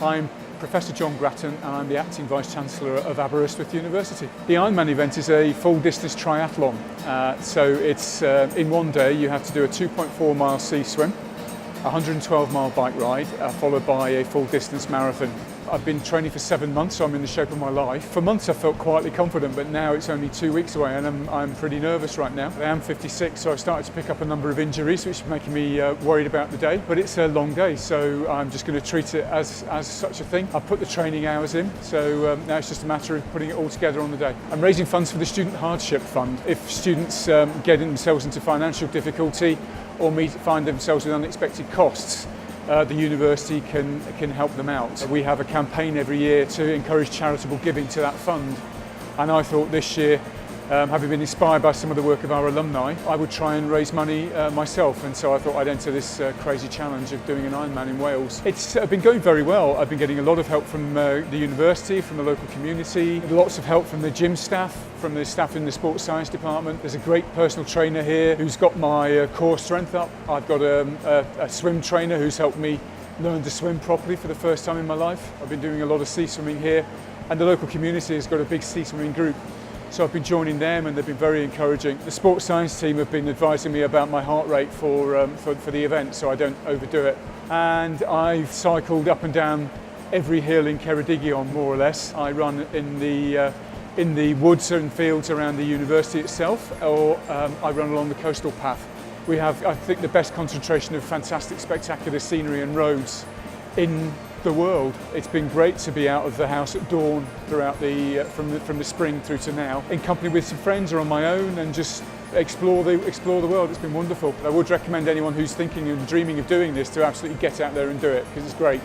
I'm Professor John Grattan and I'm the Acting Vice-Chancellor of Aberystwyth University. The IRONMAN event is a full-distance triathlon. So it's in one day you have to do a 2.4 mile sea swim, a 112 mile bike ride, followed by a full-distance marathon. I've been training for 7 months, so I'm in the shape of my life. For months I felt quietly confident, but now it's only 2 weeks away and I'm pretty nervous right now. I am 56, so I've started to pick up a number of injuries, which is making me worried about the day. But it's a long day, so I'm just going to treat it as such a thing. I've put the training hours in, so now it's just a matter of putting it all together on the day. I'm raising funds for the Student Hardship Fund. If students get themselves into financial difficulty or find themselves with unexpected costs, the university can help them out. We have a campaign every year to encourage charitable giving to that fund, and I thought this year, having been inspired by some of the work of our alumni, I would try and raise money myself, and so I thought I'd enter this crazy challenge of doing an Ironman in Wales. It's been going very well. I've been getting a lot of help from the university, from the local community, lots of help from the gym staff, from the staff in the sports science department. There's a great personal trainer here who's got my core strength up. I've got a swim trainer who's helped me learn to swim properly for the first time in my life. I've been doing a lot of sea swimming here, and the local community has got a big sea swimming group. So I've been joining them and they've been very encouraging. The sports science team have been advising me about my heart rate for the event, so I don't overdo it. And I've cycled up and down every hill in Ceredigion, more or less. I run in the woods and fields around the university itself, or I run along the coastal path. We have, I think, the best concentration of fantastic, spectacular scenery and roads in the world. It's been great to be out of the house at dawn throughout from the spring through to now, in company with some friends or on my own, and just explore the world. It's been wonderful. I would recommend anyone who's thinking and dreaming of doing this to absolutely get out there and do it, because it's great.